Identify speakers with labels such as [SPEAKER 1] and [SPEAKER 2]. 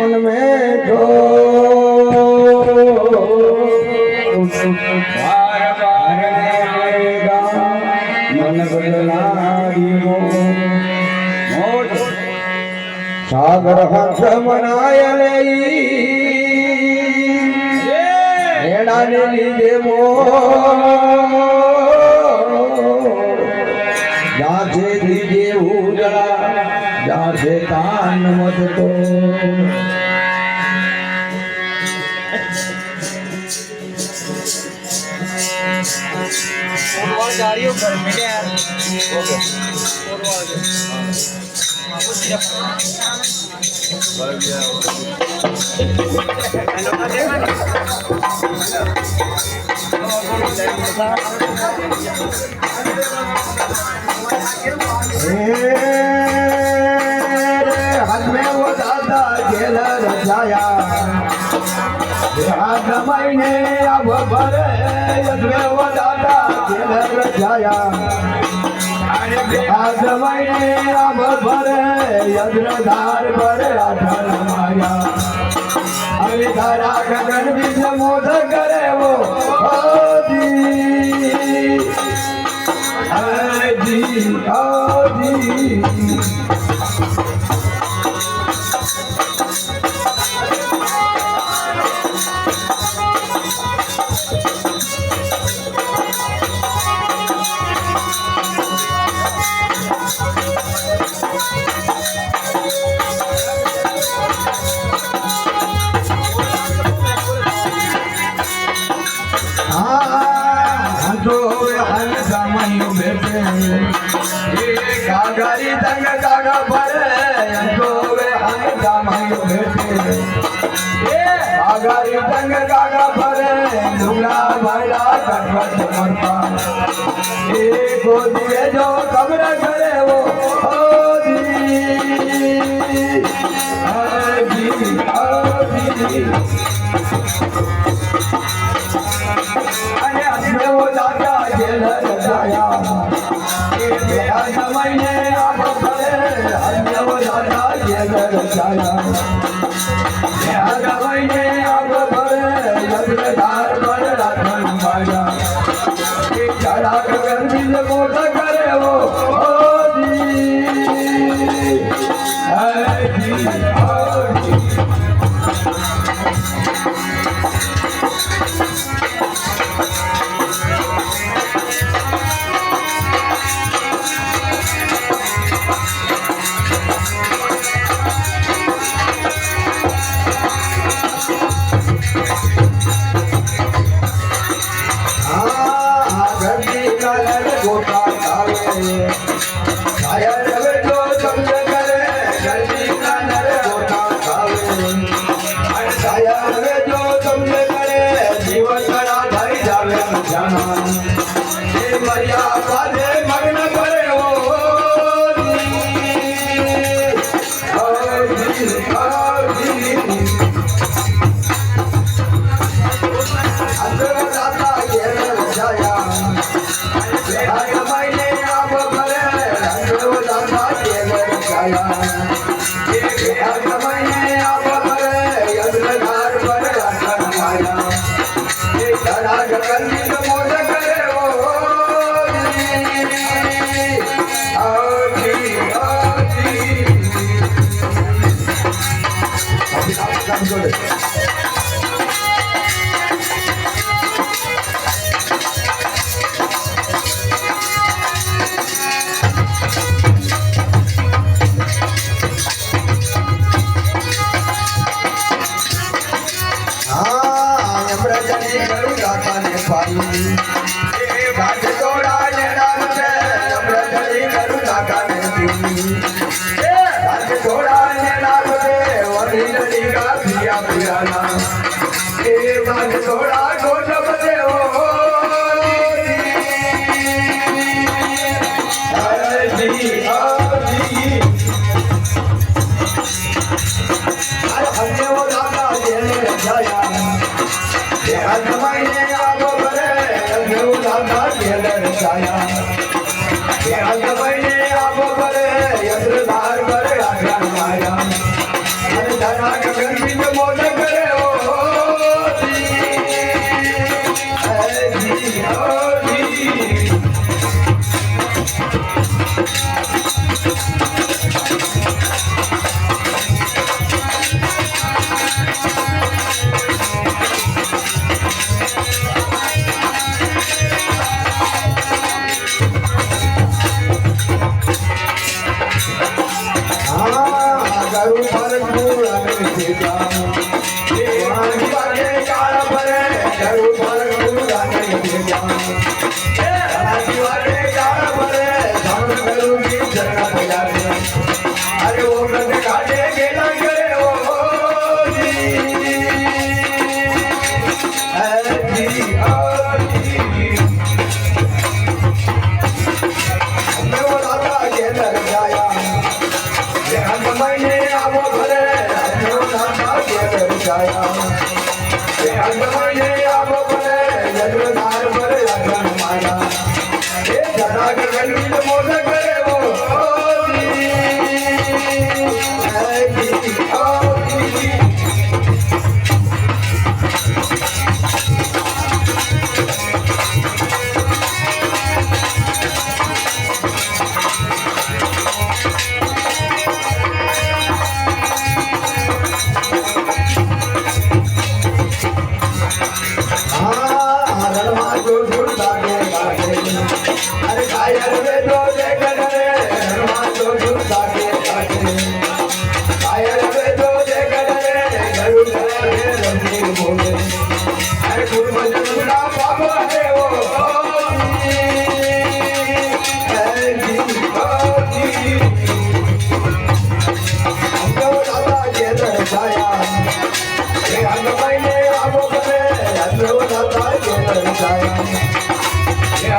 [SPEAKER 1] उनमें जो बार बार आएगा मन बदलारी मोज सागर हंस मनायले हेड़ा ने लीधे मो जासे दीजे उजड़ा जासे तान मत तो
[SPEAKER 2] जा रही हो घर में क्या यार ओके
[SPEAKER 1] हाथ में वो दादा जेल रचाया महीने अब भरे में वो दादा जेल रचाया महीने अब भरे यज्ञधार भरे आठन माया अरे धारा गगन बीच मोद करे वो जी गागरी तंग गागा भरे अंजोवे हंग जामायो बेटे गागरी तंग गागा भरे दुगला भाईला कटवट मरता गोदी जो कब्र करे वो अरे हमें वो दादा जेल रचाया महीने आप भरे अन्य वो दादा जेल रचाया महीने आप भरे यज्ञधार भर राखन माया चढ़ा कर बिल मोट करे वो
[SPEAKER 2] Thank you.
[SPEAKER 1] છાયા એ અંગમય આવો પડે જગદાર પર લગન માયા એ જરા ગગન મોદ કરે વો अरे कायर वे दो देखन रे हनुमान जो झूठा के काटे कायर वे दो देखन रे गरुड़ रे रंजीर बोले अरे कुर्म जनुड़ा पाप है वो हमको दादा ये दर्शाया ये अंगमय ने आपो करे हमको दादा ये दर्शाया ये